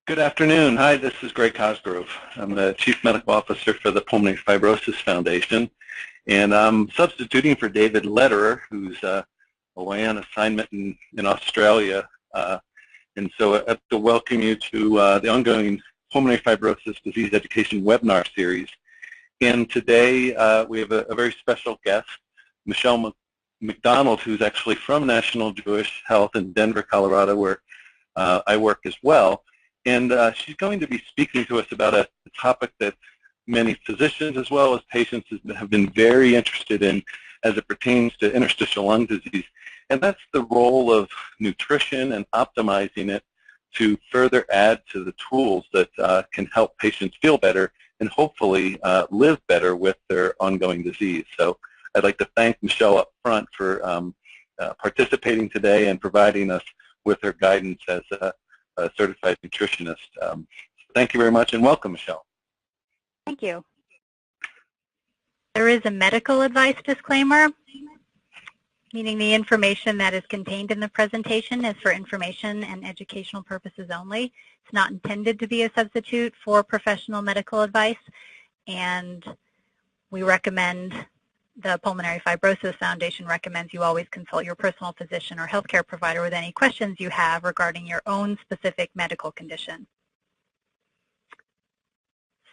Good afternoon. Hi, this is Greg Cosgrove. I'm the Chief Medical Officer for the Pulmonary Fibrosis Foundation, and I'm substituting for David Lederer, who's away on assignment in Australia. And so I'd like to welcome you to the ongoing Pulmonary Fibrosis Disease Education webinar series. And today we have a very special guest, Michelle MacDonald, who's actually from National Jewish Health in Denver, Colorado, where I work as well. And she's going to be speaking to us about a topic that many physicians as well as patients have been very interested in as it pertains to interstitial lung disease. And that's the role of nutrition and optimizing it to further add to the tools that can help patients feel better and hopefully live better with their ongoing disease. So I'd like to thank Michelle up front for participating today and providing us with her guidance as a certified nutritionist. Thank you very much and welcome, Michelle. Thank you. There is a medical advice disclaimer, meaning the information that is contained in the presentation is for information and educational purposes only. It's not intended to be a substitute for professional medical advice, and we recommend, the Pulmonary Fibrosis Foundation recommends you always consult your personal physician or healthcare provider with any questions you have regarding your own specific medical condition.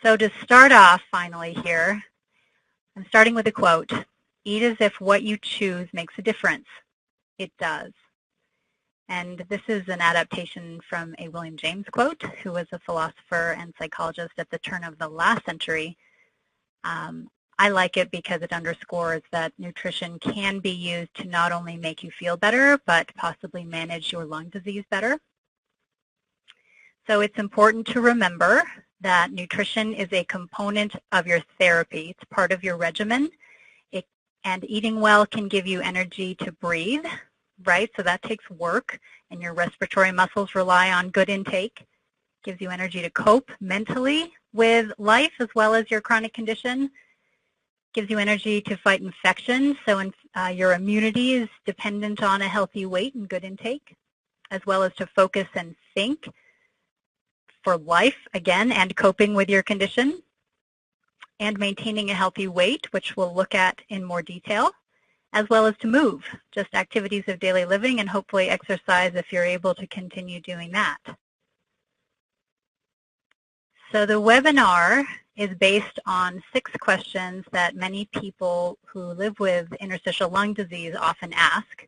So to start off finally here, I'm starting with a quote. Eat as if what you choose makes a difference. It does. And this is an adaptation from a William James quote, who was a philosopher and psychologist at the turn of the last century. I like it because it underscores that nutrition can be used to not only make you feel better, but possibly manage your lung disease better. So it's important to remember that nutrition is a component of your therapy. It's part of your regimen. And eating well can give you energy to breathe, right? So that takes work, and your respiratory muscles rely on good intake. It gives you energy to cope mentally with life as well as your chronic condition. Gives you energy to fight infection, so your immunity is dependent on a healthy weight and good intake, as well as to focus and think for life, again, and coping with your condition, and maintaining a healthy weight, which we'll look at in more detail, as well as to move, just activities of daily living, and hopefully exercise if you're able to continue doing that. So the webinar is based on 6 questions that many people who live with interstitial lung disease often ask.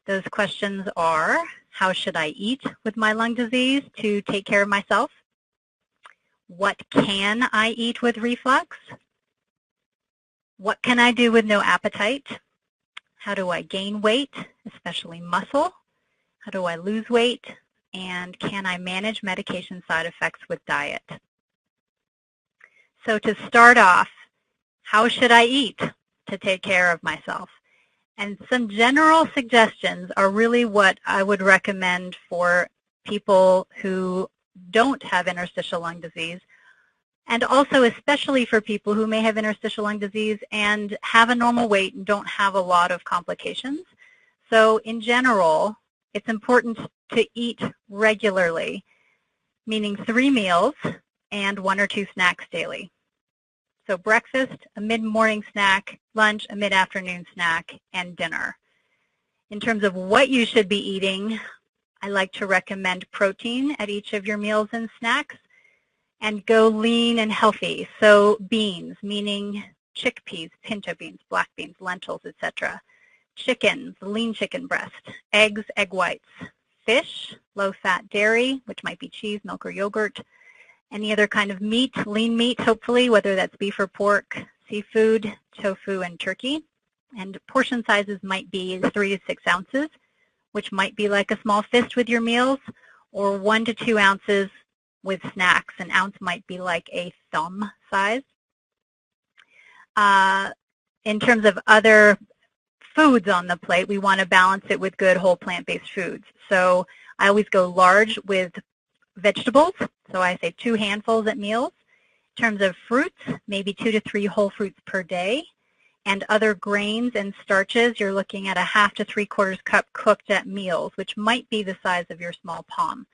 Those questions are, how should I eat with my lung disease to take care of myself? What can I eat with reflux? What can I do with no appetite? How do I gain weight, especially muscle? How do I lose weight? And can I manage medication side effects with diet? So to start off, how should I eat to take care of myself? And some general suggestions are really what I would recommend for people who don't have interstitial lung disease, and also especially for people who may have interstitial lung disease and have a normal weight and don't have a lot of complications. So in general, it's important to eat regularly, meaning 3 meals and 1 or 2 snacks daily. So breakfast, a mid-morning snack, lunch, a mid-afternoon snack, and dinner. In terms of what you should be eating, I like to recommend protein at each of your meals and snacks, and go lean and healthy. So beans, meaning chickpeas, pinto beans, black beans, lentils, etc. Chickens, lean chicken breast, eggs, egg whites, fish, low-fat dairy, which might be cheese, milk, or yogurt, any other kind of meat, lean meat, hopefully, whether that's beef or pork, seafood, tofu, and turkey. And portion sizes might be 3 to 6 ounces, which might be like a small fist with your meals, or 1 to 2 ounces with snacks. An ounce might be like a thumb size. In terms of other foods on the plate, we want to balance it with good whole plant-based foods. So I always go large with vegetables, so I say 2 handfuls at meals. In terms of fruits, maybe 2 to 3 whole fruits per day. And other grains and starches, you're looking at a 1/2 to 3/4 cup cooked at meals, which might be the size of your small palm.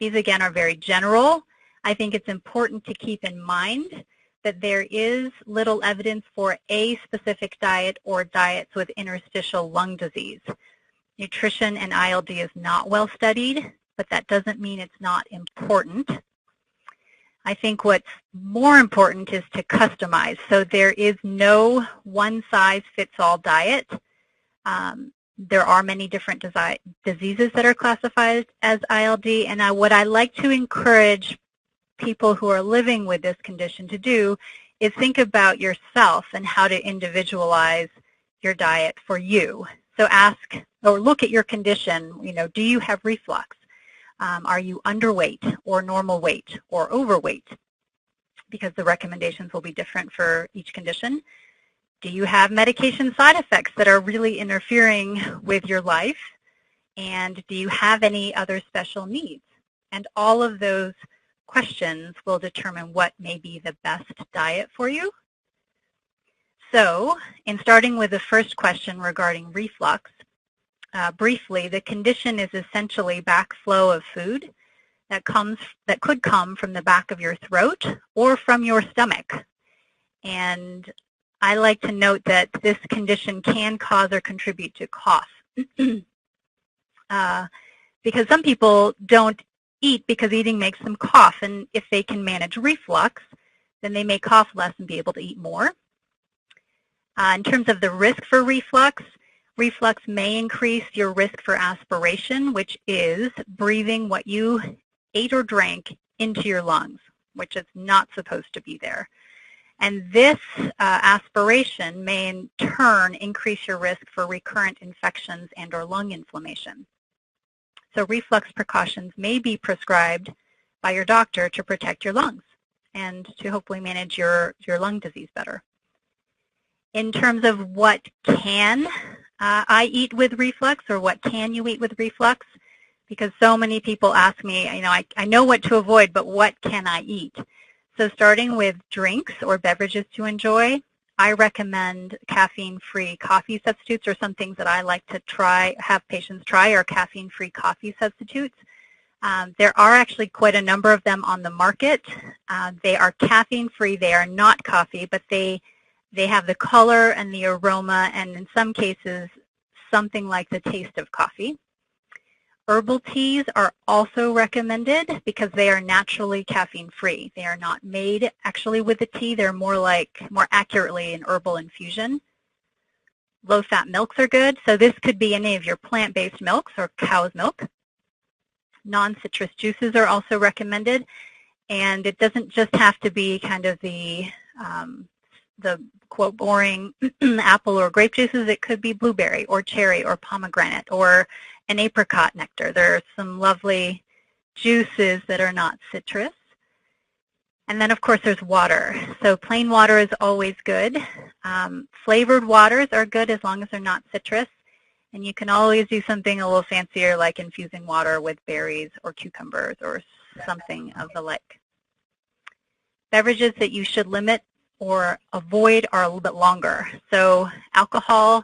These, again, are very general. I think it's important to keep in mind that there is little evidence for a specific diet or diets with interstitial lung disease. Nutrition and ILD is not well studied, but that doesn't mean it's not important. I think what's more important is to customize. So there is no one-size-fits-all diet. There are many different diseases that are classified as ILD, and what I like to encourage people who are living with this condition to do is think about yourself and how to individualize your diet for you. So ask or look at your condition, do you have reflux? Are you underweight or normal weight or overweight? Because the recommendations will be different for each condition. Do you have medication side effects that are really interfering with your life? And do you have any other special needs? And all of those questions will determine what may be the best diet for you. So, in starting with the first question regarding reflux, briefly, the condition is essentially backflow of food that could come from the back of your throat or from your stomach. And I like to note that this condition can cause or contribute to cough. Because some people don't eat because eating makes them cough, and if they can manage reflux, then they may cough less and be able to eat more. In terms of the risk for reflux, reflux may increase your risk for aspiration, which is breathing what you ate or drank into your lungs, which is not supposed to be there. And this aspiration may in turn increase your risk for recurrent infections and or lung inflammation. So reflux precautions may be prescribed by your doctor to protect your lungs and to hopefully manage your lung disease better. In terms of what can I eat with reflux, or what can you eat with reflux, because so many people ask me, I know what to avoid, but what can I eat? So starting with drinks or beverages to enjoy, I recommend caffeine-free coffee substitutes, or some things that I like to have patients try are caffeine-free coffee substitutes. There are actually quite a number of them on the market. They are caffeine-free. They are not coffee, but they have the color and the aroma, and in some cases, something like the taste of coffee. Herbal teas are also recommended because they are naturally caffeine-free. They are not made actually with the tea. They're more accurately an herbal infusion. Low-fat milks are good. So this could be any of your plant-based milks or cow's milk. Non-citrus juices are also recommended. And it doesn't just have to be kind of the quote boring apple or grape juices. It could be blueberry or cherry or pomegranate or an apricot nectar. There are some lovely juices that are not citrus. And then, of course, there's water. So plain water is always good. Flavored waters are good as long as they're not citrus. And you can always do something a little fancier like infusing water with berries or cucumbers or something of the like. Beverages that you should limit or avoid are a little bit longer. So alcohol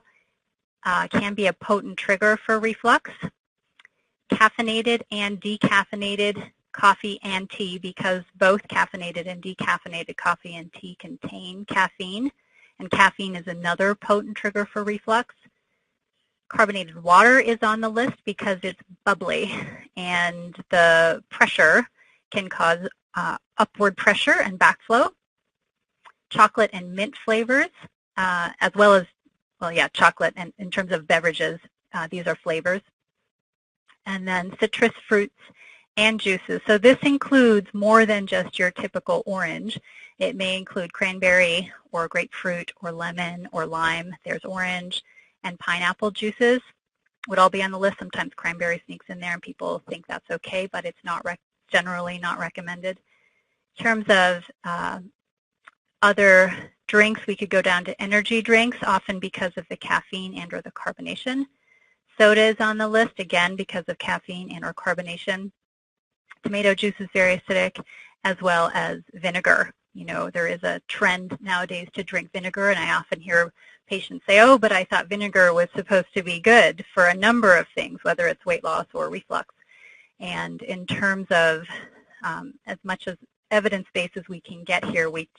can be a potent trigger for reflux. Caffeinated and decaffeinated coffee and tea, because both caffeinated and decaffeinated coffee and tea contain caffeine, and caffeine is another potent trigger for reflux. Carbonated water is on the list because it's bubbly, and the pressure can cause upward pressure and backflow. Chocolate and mint flavors, as well as, chocolate, and in terms of beverages, these are flavors. And then citrus fruits and juices. So this includes more than just your typical orange. It may include cranberry or grapefruit or lemon or lime. There's orange and pineapple juices would all be on the list. Sometimes cranberry sneaks in there and people think that's okay, but it's not generally not recommended. In terms of other drinks, we could go down to energy drinks, often because of the caffeine and or the carbonation. Soda is on the list, again, because of caffeine and or carbonation. Tomato juice is very acidic, as well as vinegar. There is a trend nowadays to drink vinegar, and I often hear patients say, oh, but I thought vinegar was supposed to be good for a number of things, whether it's weight loss or reflux. And in terms of as much as evidence-based as we can get here, we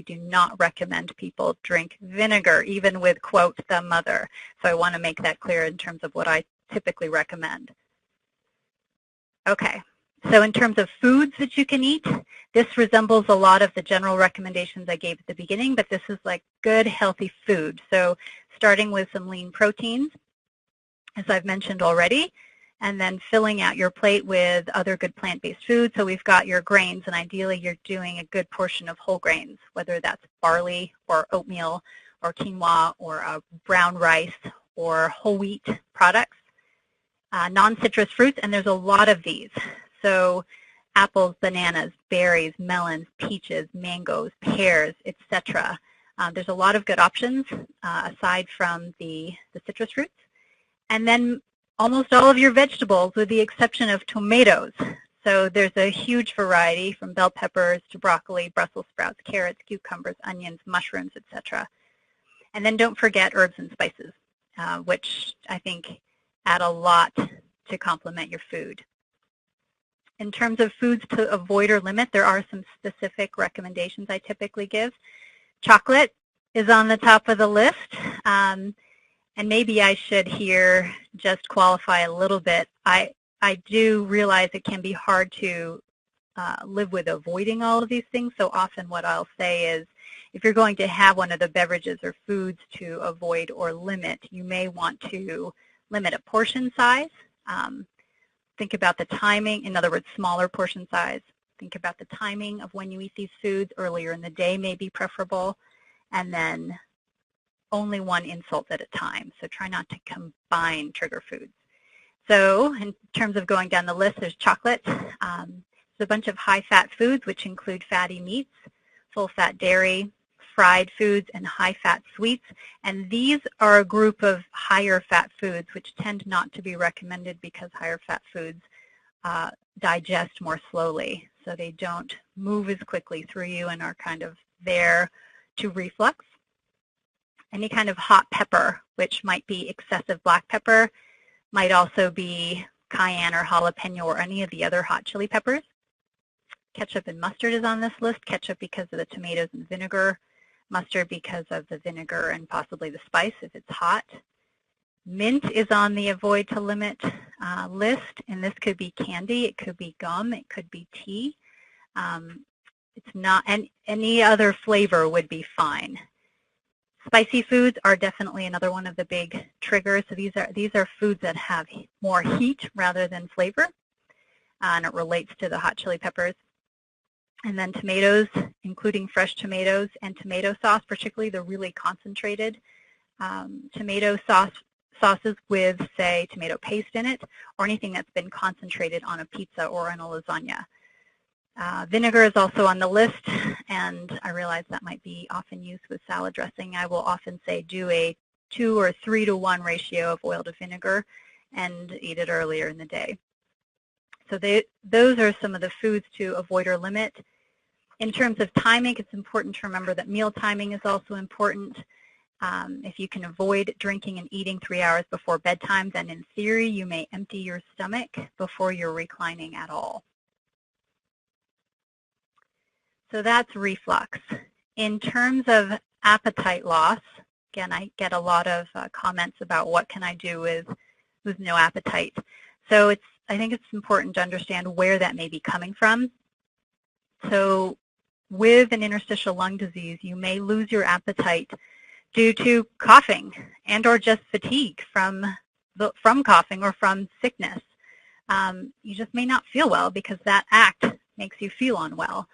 do not recommend people drink vinegar, even with, quote, the mother. So I want to make that clear in terms of what I typically recommend. Okay, so in terms of foods that you can eat, this resembles a lot of the general recommendations I gave at the beginning, but this is like good, healthy food. So starting with some lean proteins, as I've mentioned already, and then filling out your plate with other good plant-based foods. So we've got your grains, and ideally you're doing a good portion of whole grains, whether that's barley or oatmeal or quinoa or brown rice or whole wheat products. Non-citrus fruits, and there's a lot of these. So apples, bananas, berries, melons, peaches, mangoes, pears, etc. There's a lot of good options aside from the citrus fruits. And then almost all of your vegetables with the exception of tomatoes. So there's a huge variety from bell peppers to broccoli, Brussels sprouts, carrots, cucumbers, onions, mushrooms, etc. And then don't forget herbs and spices, which I think add a lot to complement your food. In terms of foods to avoid or limit, there are some specific recommendations I typically give. Chocolate is on the top of the list. And maybe I should here just qualify a little bit. I do realize it can be hard to live with avoiding all of these things. So often what I'll say is, if you're going to have one of the beverages or foods to avoid or limit, you may want to limit a portion size. Think about the timing, in other words, smaller portion size. Think about the timing of when you eat these foods. Earlier in the day may be preferable. And then only one insult at a time. So try not to combine trigger foods. So in terms of going down the list, there's chocolate. There's a bunch of high-fat foods, which include fatty meats, full-fat dairy, fried foods, and high-fat sweets. And these are a group of higher-fat foods, which tend not to be recommended because higher-fat foods digest more slowly. So they don't move as quickly through you and are kind of there to reflux. Any kind of hot pepper, which might be excessive black pepper, might also be cayenne or jalapeno or any of the other hot chili peppers. Ketchup and mustard is on this list. Ketchup because of the tomatoes and vinegar. Mustard because of the vinegar and possibly the spice if it's hot. Mint is on the avoid to limit list, and this could be candy, it could be gum, it could be tea. It's not, and any other flavor would be fine. Spicy foods are definitely another one of the big triggers. So these are foods that have more heat rather than flavor, and it relates to the hot chili peppers. And then tomatoes, including fresh tomatoes and tomato sauce, particularly the really concentrated tomato sauces with, say, tomato paste in it, or anything that's been concentrated on a pizza or on a lasagna. Vinegar is also on the list, and I realize that might be often used with salad dressing. I will often say do a 2 or 3 to 1 ratio of oil to vinegar and eat it earlier in the day. So those are some of the foods to avoid or limit. In terms of timing, it's important to remember that meal timing is also important. If you can avoid drinking and eating 3 hours before bedtime, then in theory you may empty your stomach before you're reclining at all. So that's reflux. In terms of appetite loss, again, I get a lot of comments about what can I do with no appetite. So I think it's important to understand where that may be coming from. So with an interstitial lung disease, you may lose your appetite due to coughing and or just fatigue from coughing or from sickness. You just may not feel well because that act makes you feel unwell.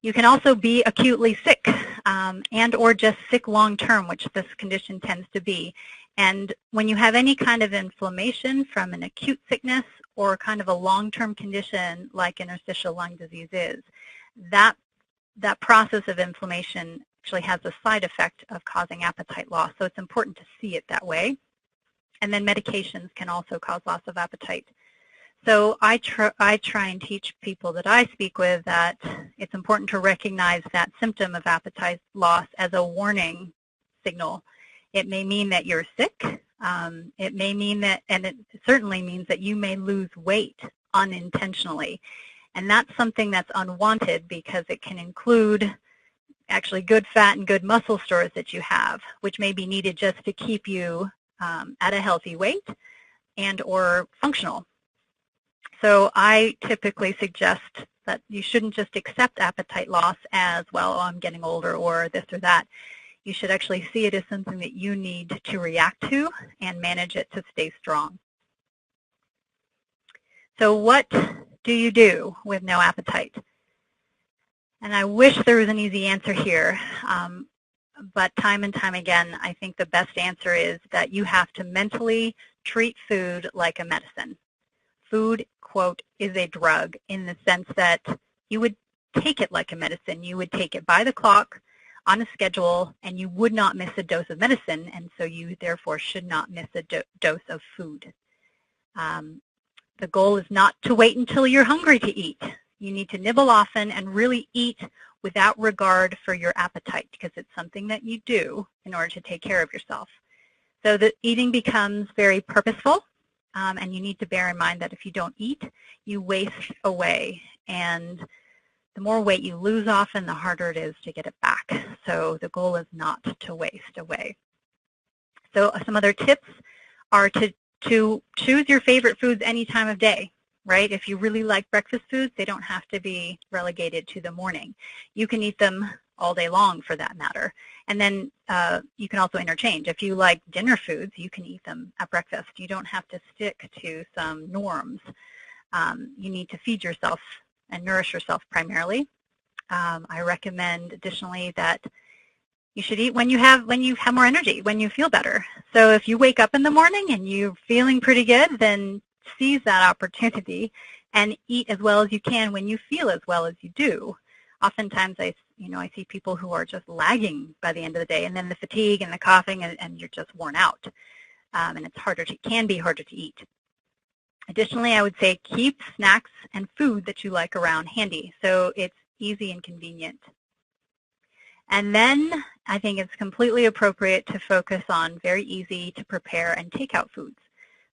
You can also be acutely sick and or just sick long-term, which this condition tends to be. And when you have any kind of inflammation from an acute sickness or kind of a long-term condition like interstitial lung disease is, that process of inflammation actually has a side effect of causing appetite loss. So it's important to see it that way. And then medications can also cause loss of appetite. So I try and teach people that I speak with that it's important to recognize that symptom of appetite loss as a warning signal. It may mean that you're sick. It may mean that, and it certainly means that you may lose weight unintentionally. And that's something that's unwanted because it can include actually good fat and good muscle stores that you have, which may be needed just to keep you at a healthy weight and or functional. So I typically suggest that you shouldn't just accept appetite loss as, well, oh, I'm getting older or this or that. You should actually see it as something that you need to react to and manage it to stay strong. So what do you do with no appetite? And I wish there was an easy answer here, but time and time again, I think the best answer is that you have to mentally treat food like a medicine. Food, quote, is a drug in the sense that you would take it like a medicine. You would take it by the clock on a schedule, and you would not miss a dose of medicine, and so you therefore should not miss a dose of food. The goal is not to wait until you're hungry to eat. You need to nibble often and really eat without regard for your appetite, because it's something that you do in order to take care of yourself. So the eating becomes very purposeful, and you need to bear in mind that if you don't eat, you waste away. And the more weight you lose often, the harder it is to get it back. So the goal is not to waste away. So some other tips are to choose your favorite foods any time of day, right? If you really like breakfast foods, they don't have to be relegated to the morning. You can eat them all day long for that matter. And then you can also interchange. If you like dinner foods, you can eat them at breakfast. You don't have to stick to some norms. You need to feed yourself and nourish yourself primarily. I recommend additionally that you should eat when you have more energy, when you feel better. So if you wake up in the morning and you're feeling pretty good, then seize that opportunity and eat as well as you can when you feel as well as you do. Oftentimes I see people who are just lagging by the end of the day, and then the fatigue and the coughing, and you're just worn out. And it can be harder to eat. Additionally, I would say keep snacks and food that you like around handy, so it's easy and convenient. And then I think it's completely appropriate to focus on very easy to prepare and takeout foods.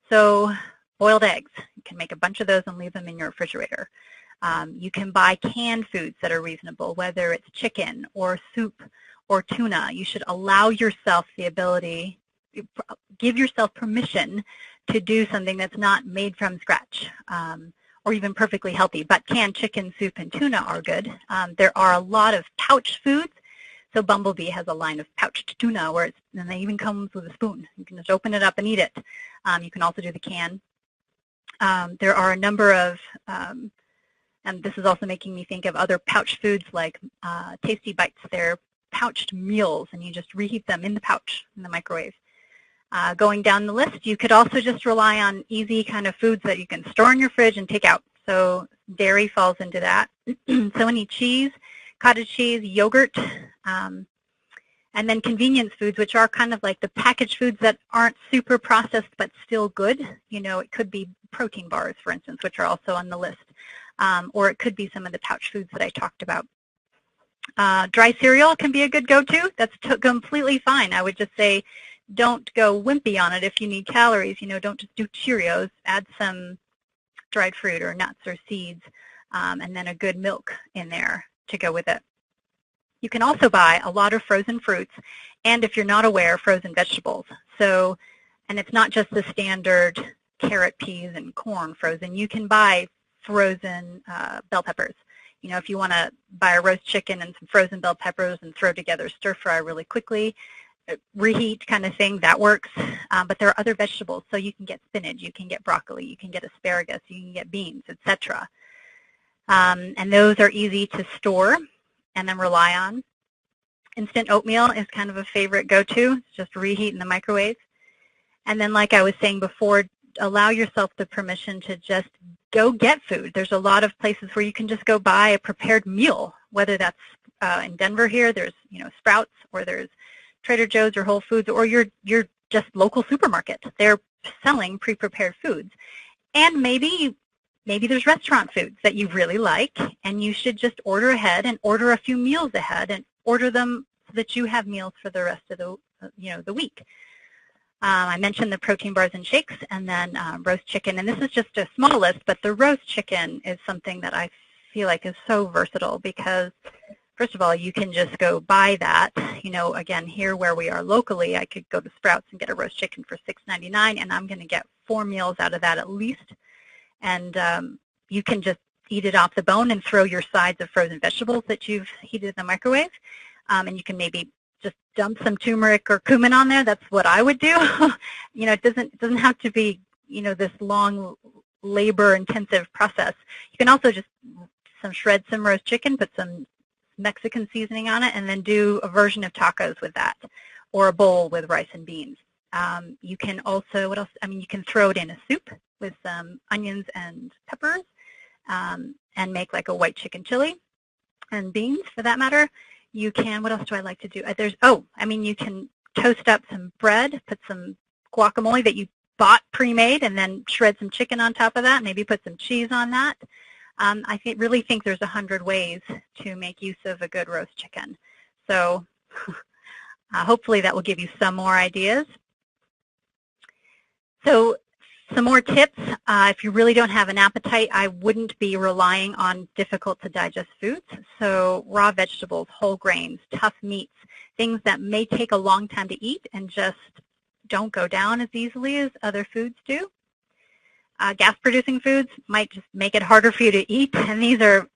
So boiled eggs, you can make a bunch of those and leave them in your refrigerator. You can buy canned foods that are reasonable, whether it's chicken or soup or tuna. You should allow yourself the ability, give yourself permission to do something that's not made from scratch or even perfectly healthy, but canned chicken, soup, and tuna are good. There are a lot of pouch foods. So Bumblebee has a line of pouched tuna and they even comes with a spoon. You can just open it up and eat it. You can also do the can. There are a number of, and this is also making me think of other pouch foods like Tasty Bites. They're pouched meals, and you just reheat them in the pouch in the microwave. Going down the list, you could also just rely on easy kind of foods that you can store in your fridge and take out. So dairy falls into that. So any cheese, cottage cheese, yogurt, and then convenience foods, which are kind of like the packaged foods that aren't super processed but still good. It could be protein bars, for instance, which are also on the list. Or it could be some of the pouch foods that I talked about. Dry cereal can be a good go-to. That's completely fine. I would just say don't go wimpy on it if you need calories. Don't just do Cheerios. Add some dried fruit or nuts or seeds, and then a good milk in there to go with it. You can also buy a lot of frozen fruits, and if you're not aware, frozen vegetables. And it's not just the standard carrot, peas, and corn frozen. You can buy frozen bell peppers. If you want to buy a roast chicken and some frozen bell peppers and throw together stir fry really quickly, reheat kind of thing, that works. But there are other vegetables, so you can get spinach, you can get broccoli, you can get asparagus, you can get beans, etc. And those are easy to store and then rely on. Instant oatmeal is kind of a favorite go-to. Just reheat in the microwave. And then, like I was saying before, allow yourself the permission to just go get food. There's a lot of places where you can just go buy a prepared meal, whether that's in Denver here, there's Sprouts, or there's Trader Joe's or Whole Foods, or your just local supermarket. They're selling pre-prepared foods. And maybe there's restaurant foods that you really like, and you should just order ahead and order a few meals ahead and order them so that you have meals for the rest of the week. I mentioned the protein bars and shakes, and then roast chicken. And this is just a small list, but the roast chicken is something that I feel like is so versatile because, first of all, you can just go buy that. You know, again, here where we are locally, I could go to Sprouts and get a roast chicken for $6.99, and I'm going to get 4 meals out of that at least. And you can just eat it off the bone and throw your sides of frozen vegetables that you've heated in the microwave. And you can maybe just dump some turmeric or cumin on there. That's what I would do. You know, it doesn't have to be, you know, this long labor-intensive process. You can also just shred some roast chicken, put some Mexican seasoning on it, and then do a version of tacos with that, or a bowl with rice and beans. You can also, what else? I mean, you can throw it in a soup with some onions and peppers, and make like a white chicken chili, and beans for that matter. You can, what else do I like to do? You can toast up some bread, put some guacamole that you bought pre-made, and then shred some chicken on top of that, maybe put some cheese on that. I really think there's 100 ways to make use of a good roast chicken. So hopefully that will give you some more ideas. So some more tips. If you really don't have an appetite, I wouldn't be relying on difficult to digest foods. So raw vegetables, whole grains, tough meats, things that may take a long time to eat and just don't go down as easily as other foods do. Gas-producing foods might just make it harder for you to eat, and these are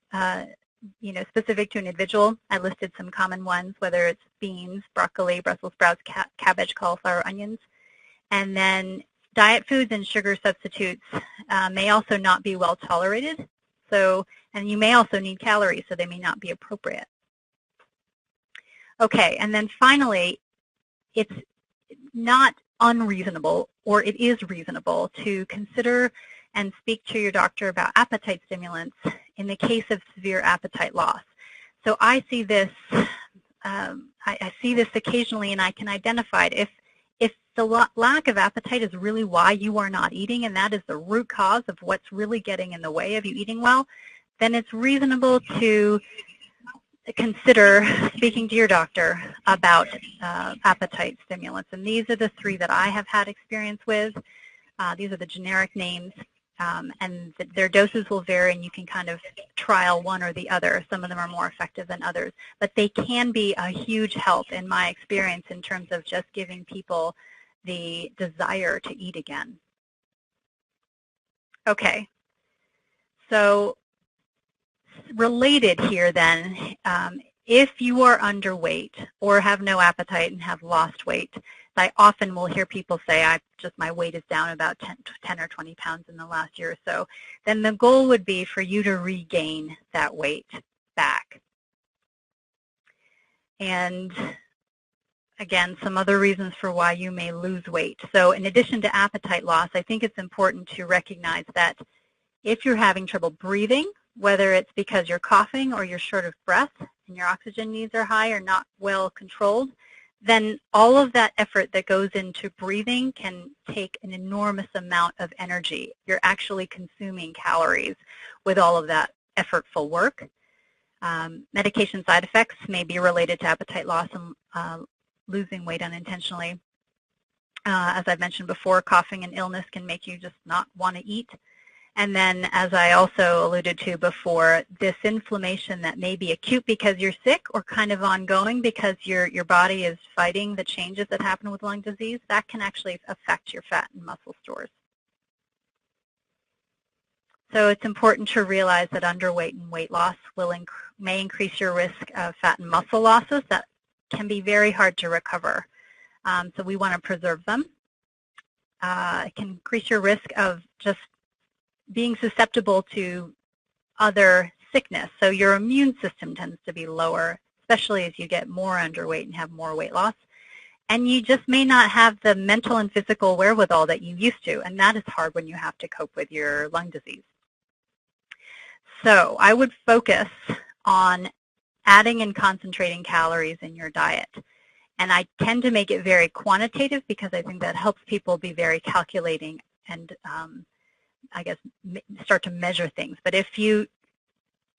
specific to an individual. I listed some common ones, whether it's beans, broccoli, Brussels sprouts, cabbage, cauliflower, onions. And then diet foods and sugar substitutes may also not be well tolerated. And you may also need calories, so they may not be appropriate. Okay, and then finally, it's not unreasonable, or it is reasonable to consider and speak to your doctor about appetite stimulants in the case of severe appetite loss. So I see this, I see this occasionally, and I can identify it. If the lack of appetite is really why you are not eating, and that is the root cause of what's really getting in the way of you eating well, then it's reasonable to consider speaking to your doctor about appetite stimulants. And these are the 3 that I have had experience with. These are the generic names, and their doses will vary, and you can kind of trial one or the other. Some of them are more effective than others, but they can be a huge help in my experience in terms of just giving people the desire to eat again. Okay, so related here then, if you are underweight or have no appetite and have lost weight, I often will hear people say, my weight is down about 10 or 20 pounds in the last year or so, then the goal would be for you to regain that weight back. And again, some other reasons for why you may lose weight. So in addition to appetite loss, I think it's important to recognize that if you're having trouble breathing, whether it's because you're coughing or you're short of breath and your oxygen needs are high or not well controlled, then all of that effort that goes into breathing can take an enormous amount of energy. You're actually consuming calories with all of that effortful work. Medication side effects may be related to appetite loss and losing weight unintentionally. As I've mentioned before, coughing and illness can make you just not want to eat. And then, as I also alluded to before, this inflammation that may be acute because you're sick or kind of ongoing because your body is fighting the changes that happen with lung disease, that can actually affect your fat and muscle stores. So it's important to realize that underweight and weight loss may increase your risk of fat and muscle losses that can be very hard to recover. So we want to preserve them. It can increase your risk of just being susceptible to other sickness. So your immune system tends to be lower, especially as you get more underweight and have more weight loss. And you just may not have the mental and physical wherewithal that you used to, and that is hard when you have to cope with your lung disease. So I would focus on adding and concentrating calories in your diet. And I tend to make it very quantitative because I think that helps people be very calculating and I guess start to measure things. But if you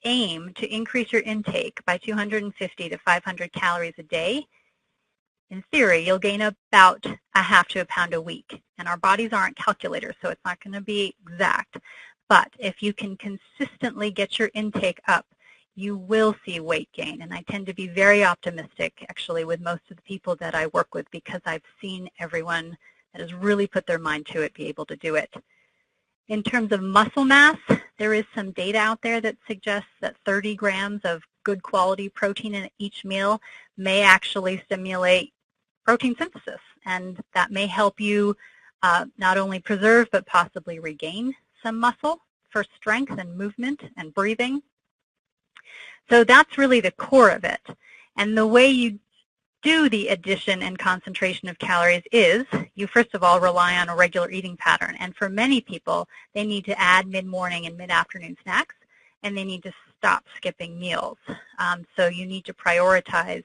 aim to increase your intake by 250 to 500 calories a day In theory, you'll gain about a half to a pound a week. And our bodies aren't calculators, so it's not going to be exact. But if you can consistently get your intake up, you will see weight gain. And I tend to be very optimistic, actually, with most of the people that I work with, because I've seen everyone that has really put their mind to it be able to do it. In terms of muscle mass, there is some data out there that suggests that 30 grams of good quality protein in each meal may actually stimulate protein synthesis, and that may help you not only preserve but possibly regain some muscle for strength and movement and breathing. So that's really the core of it. And the way you do the addition and concentration of calories is you first of all rely on a regular eating pattern. And for many people, they need to add mid-morning and mid-afternoon snacks, and they need to stop skipping meals. So you need to prioritize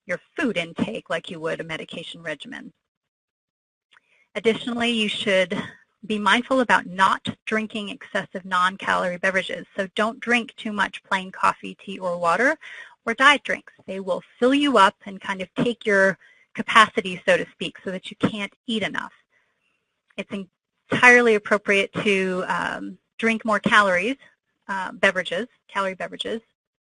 your food intake like you would a medication regimen. Additionally, you should be mindful about not drinking excessive non-calorie beverages. So don't drink too much plain coffee, tea, or water, or diet drinks. They will fill you up and kind of take your capacity, so to speak, so that you can't eat enough. It's entirely appropriate to drink more calorie beverages,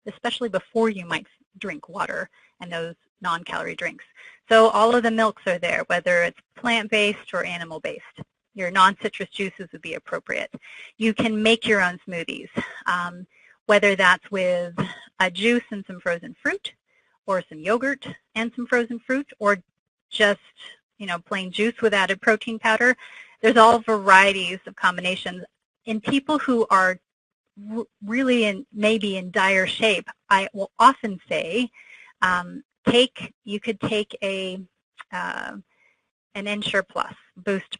especially before you might drink water and those non-calorie drinks. So all of the milks are there, whether it's plant-based or animal-based. Your non-citrus juices would be appropriate. You can make your own smoothies, whether that's with a juice and some frozen fruit, or some yogurt and some frozen fruit, or just, you know, plain juice with added protein powder. There's all varieties of combinations. In people who are really maybe in dire shape, I will often say you could take an Ensure Plus, Boost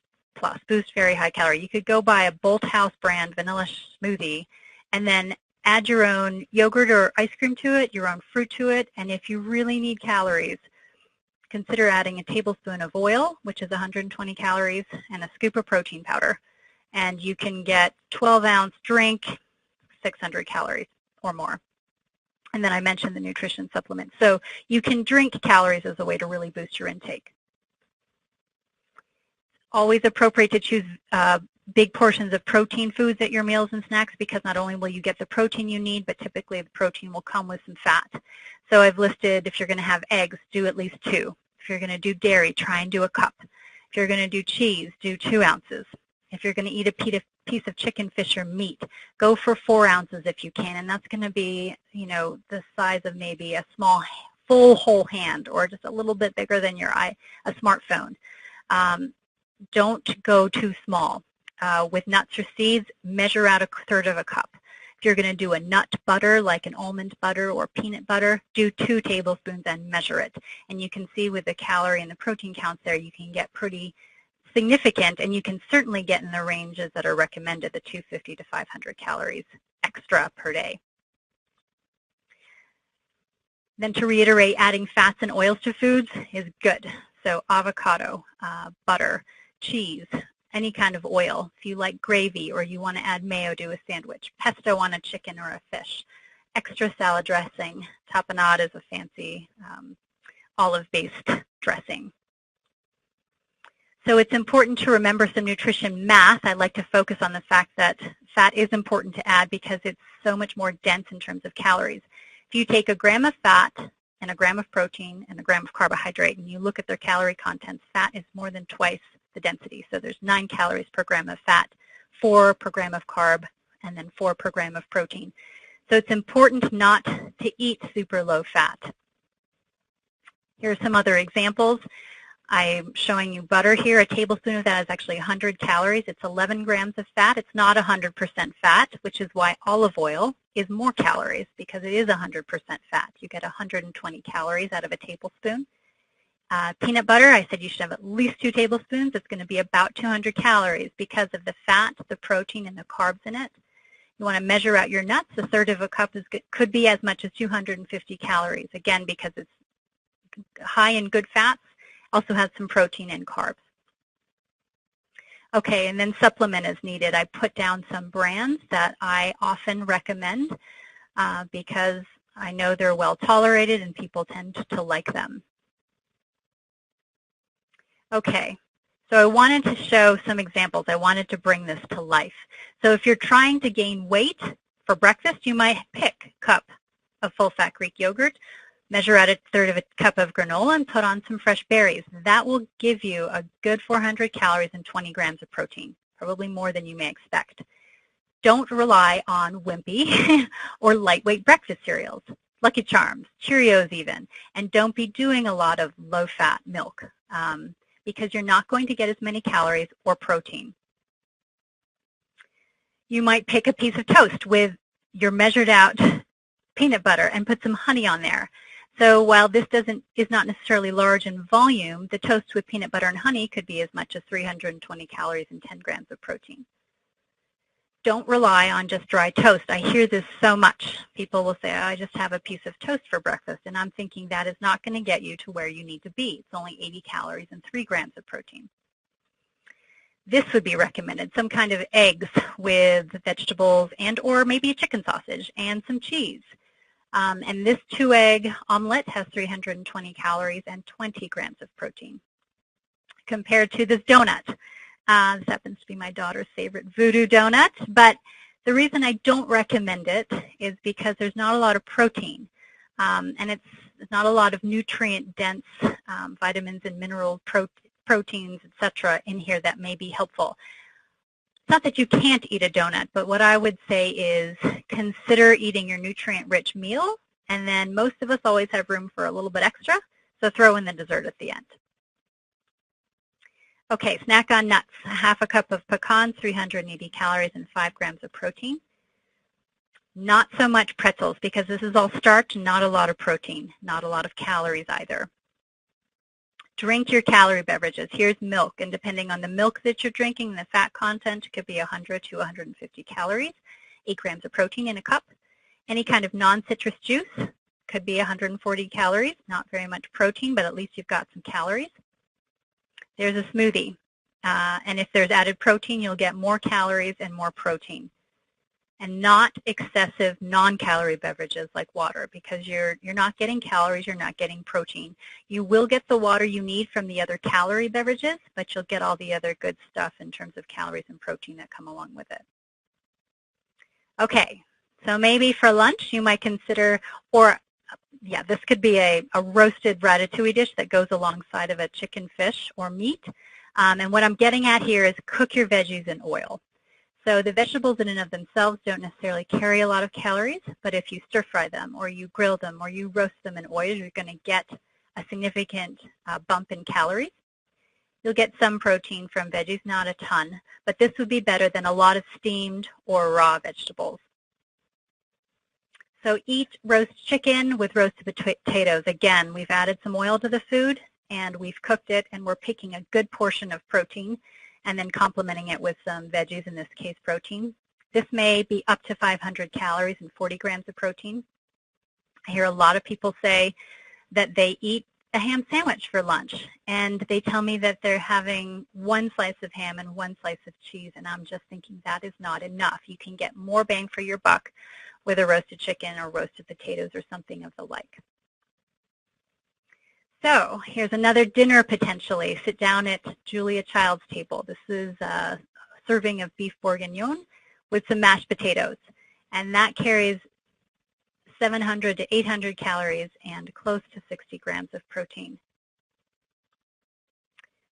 very high calorie. You could go buy a Bolt House brand vanilla smoothie and then add your own yogurt or ice cream to it, your own fruit to it, and if you really need calories, consider adding a tablespoon of oil, which is 120 calories, and a scoop of protein powder. And you can get 12-ounce drink, 600 calories or more. And then I mentioned the nutrition supplement. So you can drink calories as a way to really boost your intake. Always appropriate to choose big portions of protein foods at your meals and snacks, because not only will you get the protein you need, but typically the protein will come with some fat. So I've listed, if you're going to have eggs, do at least 2. If you're going to do dairy, try and do a cup. If you're going to do cheese, do 2 ounces. If you're going to eat a piece of chicken, fish, or meat, go for 4 ounces if you can, and that's going to be, you know, the size of maybe a small, full whole hand, or just a little bit bigger than a smartphone. Don't go too small. With nuts or seeds, measure out 1/3 of a cup. If you're going to do a nut butter, like an almond butter or peanut butter, do 2 tablespoons and measure it. And you can see with the calorie and the protein counts there, you can get pretty significant, and you can certainly get in the ranges that are recommended, the 250 to 500 calories extra per day. Then to reiterate, adding fats and oils to foods is good. So avocado, butter, cheese, any kind of oil. If you like gravy or you want to add mayo to a sandwich, pesto on a chicken or a fish, extra salad dressing. Tapenade is a fancy olive-based dressing. So it's important to remember some nutrition math. I like to focus on the fact that fat is important to add because it's so much more dense in terms of calories. If you take a gram of fat and a gram of protein and a gram of carbohydrate and you look at their calorie contents, fat is more than twice the density. So there's 9 calories per gram of fat, 4 per gram of carb, and then 4 per gram of protein. So it's important not to eat super low fat. Here are some other examples. I'm showing you butter here. A tablespoon of that is actually 100 calories. It's 11 grams of fat. It's not 100% fat, which is why olive oil is more calories, because it is 100% fat. You get 120 calories out of a tablespoon. Peanut butter, I said you should have at least 2 tablespoons. It's going to be about 200 calories because of the fat, the protein, and the carbs in it. You want to measure out your nuts. 1/3 of a cup could be as much as 250 calories, again, because it's high in good fats, also has some protein and carbs. Okay, and then supplement is needed. I put down some brands that I often recommend because I know they're well tolerated and people tend to like them. Okay, so I wanted to show some examples. I wanted to bring this to life. So if you're trying to gain weight for breakfast, you might pick a cup of full-fat Greek yogurt, measure out 1/3 of a cup of granola, and put on some fresh berries. That will give you a good 400 calories and 20 grams of protein, probably more than you may expect. Don't rely on wimpy or lightweight breakfast cereals, Lucky Charms, Cheerios even, and don't be doing a lot of low-fat milk because you're not going to get as many calories or protein. You might pick a piece of toast with your measured out peanut butter and put some honey on there. So while this is not necessarily large in volume, the toast with peanut butter and honey could be as much as 320 calories and 10 grams of protein. Don't rely on just dry toast. I hear this so much. People will say, I just have a piece of toast for breakfast, and I'm thinking that is not going to get you to where you need to be. It's only 80 calories and 3 grams of protein. This would be recommended, some kind of eggs with vegetables and or maybe a chicken sausage and some cheese. And this 2-egg omelet has 320 calories and 20 grams of protein. Compared to this donut. This happens to be my daughter's favorite voodoo donut, but the reason I don't recommend it is because there's not a lot of protein, and it's not a lot of nutrient-dense vitamins and mineral proteins, etc. in here that may be helpful. It's not that you can't eat a donut, but what I would say is consider eating your nutrient-rich meal, and then most of us always have room for a little bit extra, so throw in the dessert at the end. Okay, snack on nuts, 1/2 cup of pecans, 380 calories and 5 grams of protein. Not so much pretzels because this is all starch and not a lot of protein, not a lot of calories either. Drink your calorie beverages. Here's milk, and depending on the milk that you're drinking, the fat content could be 100 to 150 calories, 8 grams of protein in a cup. Any kind of non-citrus juice could be 140 calories, not very much protein, but at least you've got some calories. There's a smoothie, and if there's added protein, you'll get more calories and more protein. And not excessive non-calorie beverages like water, because you're not getting calories, you're not getting protein. You will get the water you need from the other calorie beverages, but you'll get all the other good stuff in terms of calories and protein that come along with it. Okay, so maybe for lunch you might consider, or yeah, this could be a roasted ratatouille dish that goes alongside of a chicken, fish, or meat. And what I'm getting at here is cook your veggies in oil. So the vegetables in and of themselves don't necessarily carry a lot of calories, but if you stir fry them or you grill them or you roast them in oil, you're going to get a significant bump in calories. You'll get some protein from veggies, not a ton, but this would be better than a lot of steamed or raw vegetables. So eat roast chicken with roasted potatoes. Again, we've added some oil to the food and we've cooked it and we're picking a good portion of protein and then complementing it with some veggies, in this case protein. This may be up to 500 calories and 40 grams of protein. I hear a lot of people say that they eat a ham sandwich for lunch and they tell me that they're having 1 slice of ham and 1 slice of cheese, and I'm just thinking that is not enough. You can get more bang for your buck with a roasted chicken or roasted potatoes or something of the like. So here's another dinner potentially. Sit down at Julia Child's table. This is a serving of beef bourguignon with some mashed potatoes, and that carries 700 to 800 calories and close to 60 grams of protein.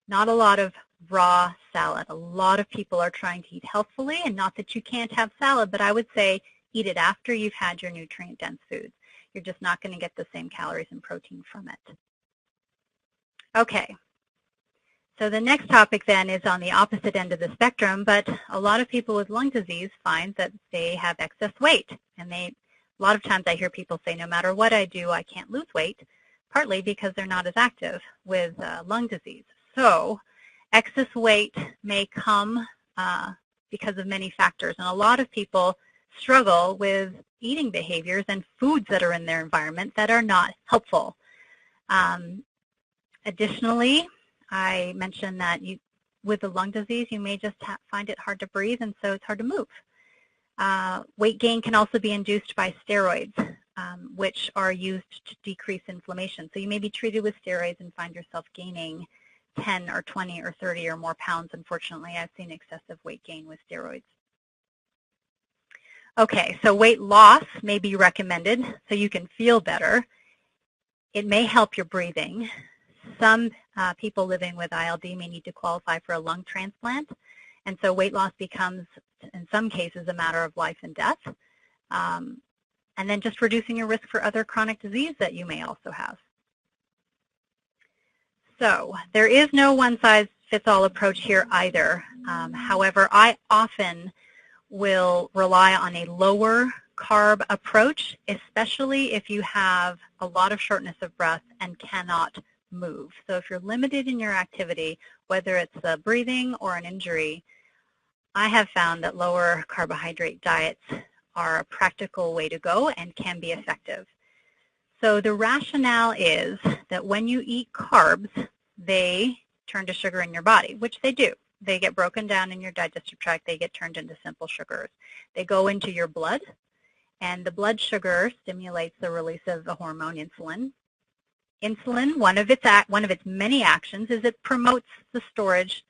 Not a lot of raw salad. A lot of people are trying to eat healthfully, and not that you can't have salad, but I would say eat it after you've had your nutrient-dense foods. You're just not going to get the same calories and protein from it. Okay, so the next topic then is on the opposite end of the spectrum, but a lot of people with lung disease find that they have excess weight, and a lot of times I hear people say, no matter what I do, I can't lose weight, partly because they're not as active with lung disease. So excess weight may come because of many factors, and a lot of people struggle with eating behaviors and foods that are in their environment that are not helpful. Additionally, I mentioned that with the lung disease, you may just find it hard to breathe, and so it's hard to move. Weight gain can also be induced by steroids, which are used to decrease inflammation. So you may be treated with steroids and find yourself gaining 10 or 20 or 30 or more pounds. Unfortunately, I've seen excessive weight gain with steroids. Okay, so weight loss may be recommended so you can feel better. It may help your breathing. Some people living with ILD may need to qualify for a lung transplant, and so weight loss becomes, in some cases, a matter of life and death. And then just reducing your risk for other chronic disease that you may also have. So there is no one-size-fits-all approach here either. However, I often will rely on a lower carb approach, especially if you have a lot of shortness of breath and cannot move. So if you're limited in your activity, whether it's the breathing or an injury, I have found that lower carbohydrate diets are a practical way to go and can be effective. So the rationale is that when you eat carbs, they turn to sugar in your body, which they do. They get broken down in your digestive tract. They get turned into simple sugars. They go into your blood, and the blood sugar stimulates the release of the hormone insulin. Insulin, one of its many actions is it promotes the storage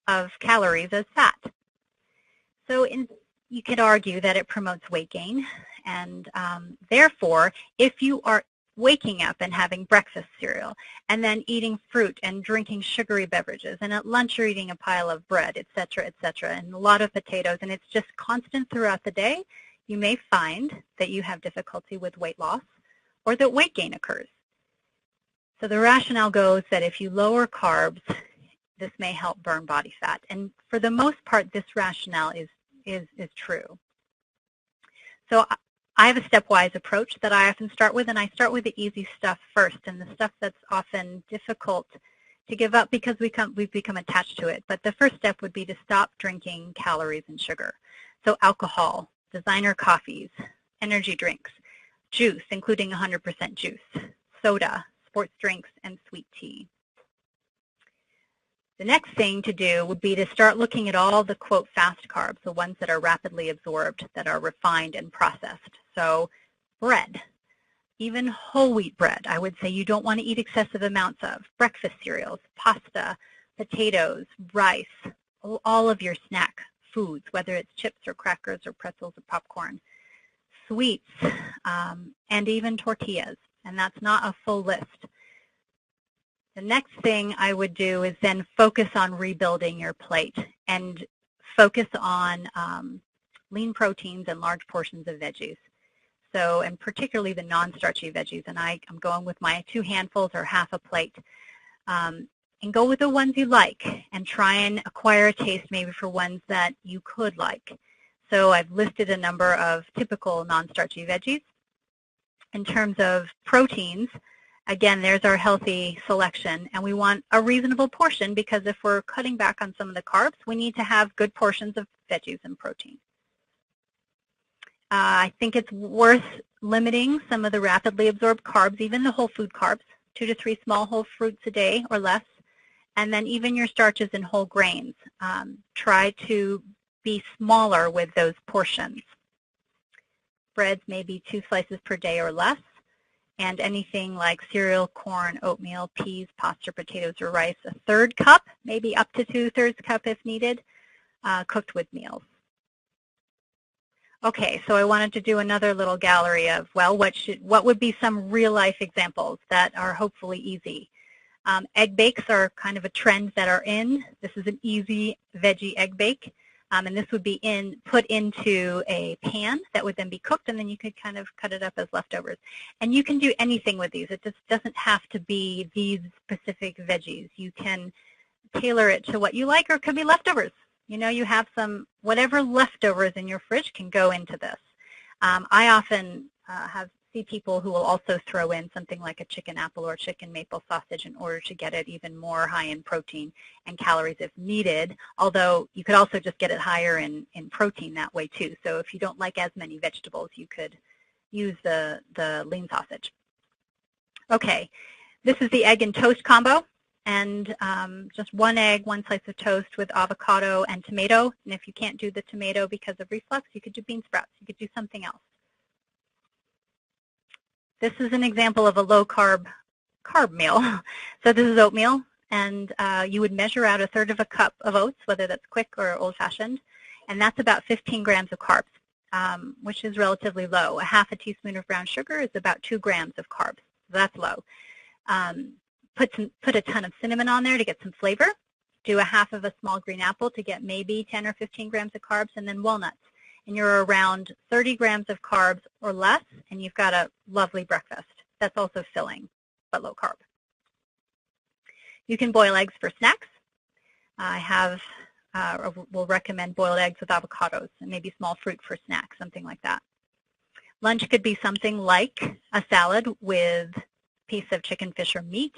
of calories as fat. So you could argue that it promotes weight gain, and therefore, if you are waking up and having breakfast cereal, and then eating fruit and drinking sugary beverages, and at lunch you're eating a pile of bread, et cetera, and a lot of potatoes, and it's just constant throughout the day, you may find that you have difficulty with weight loss or that weight gain occurs. So the rationale goes that if you lower carbs, this may help burn body fat. And for the most part, this rationale is true. So I have a stepwise approach that I often start with, and I start with the easy stuff first, and the stuff that's often difficult to give up because we've become attached to it. But the first step would be to stop drinking calories and sugar. So alcohol, designer coffees, energy drinks, juice, including 100% juice, soda, sports drinks, and sweet tea. The next thing to do would be to start looking at all the, quote, fast carbs, the ones that are rapidly absorbed, that are refined and processed. So bread, even whole wheat bread, I would say you don't want to eat excessive amounts of. Breakfast cereals, pasta, potatoes, rice, all of your snack foods, whether it's chips or crackers or pretzels or popcorn, sweets, and even tortillas, and that's not a full list. The next thing I would do is then focus on rebuilding your plate and focus on lean proteins and large portions of veggies. So, and particularly the non-starchy veggies, and I'm going with my 2 handfuls or half a plate. And go with the ones you like and try and acquire a taste maybe for ones that you could like. So I've listed a number of typical non-starchy veggies. In terms of proteins, again, there's our healthy selection, and we want a reasonable portion because if we're cutting back on some of the carbs, we need to have good portions of veggies and protein. I think it's worth limiting some of the rapidly absorbed carbs, even the whole food carbs, 2 to 3 small whole fruits a day or less, and then even your starches and whole grains. Try to be smaller with those portions. Breads maybe 2 slices per day or less, and anything like cereal, corn, oatmeal, peas, pasta, potatoes, or rice, a 1/3 cup, maybe up to 2/3 cup if needed, cooked with meals. Okay, so I wanted to do another little gallery of, well, what would be some real-life examples that are hopefully easy. Egg bakes are kind of a trend that are in. This is an easy veggie egg bake. And this would be put into a pan that would then be cooked, and then you could kind of cut it up as leftovers. And you can do anything with these. It just doesn't have to be these specific veggies. You can tailor it to what you like, or it could be leftovers. You know, you have whatever leftovers in your fridge can go into this. I often see people who will also throw in something like a chicken apple or chicken maple sausage in order to get it even more high in protein and calories if needed, although you could also just get it higher in protein that way too. So if you don't like as many vegetables, you could use the lean sausage. Okay, this is the egg and toast combo, and just 1 egg, 1 slice of toast with avocado and tomato. And if you can't do the tomato because of reflux, you could do bean sprouts. You could do something else. This is an example of a low-carb meal. So this is oatmeal, and you would measure out 1/3 of a cup of oats, whether that's quick or old-fashioned, and that's about 15 grams of carbs, which is relatively low. 1/2 teaspoon of brown sugar is about 2 grams of carbs, so that's low. Put a ton of cinnamon on there to get some flavor. Do 1/2 of a small green apple to get maybe 10 or 15 grams of carbs, and then walnuts. And you're around 30 grams of carbs or less, and you've got a lovely breakfast. That's also filling, but low carb. You can boil eggs for snacks. I will recommend boiled eggs with avocados and maybe small fruit for snacks, something like that. Lunch could be something like a salad with a piece of chicken, fish, or meat.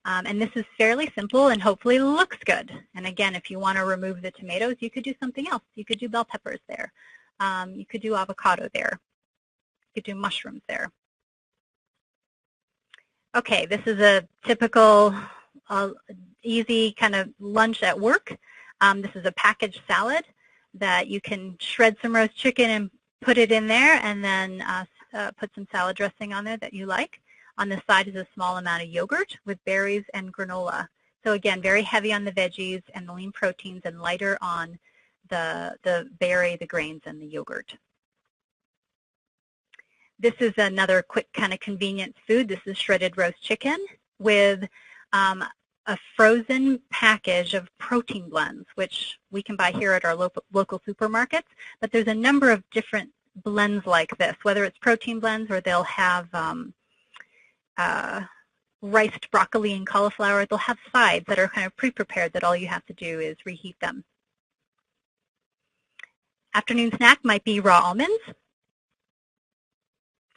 And this is fairly simple and hopefully looks good. And again, if you want to remove the tomatoes, you could do something else. You could do bell peppers there. You could do avocado there. You could do mushrooms there. Okay, this is a typical easy kind of lunch at work. This is a packaged salad that you can shred some roast chicken and put it in there, and then put some salad dressing on there that you like. On the side is a small amount of yogurt with berries and granola. So again, very heavy on the veggies and the lean proteins, and lighter on the berry, the grains, and the yogurt. This is another quick kind of convenient food. This is shredded roast chicken with a frozen package of protein blends, which we can buy here at our local supermarkets. But there's a number of different blends like this, whether it's protein blends or they'll have riced broccoli and cauliflower. They'll have sides that are kind of pre-prepared that all you have to do is reheat them. Afternoon snack might be raw almonds.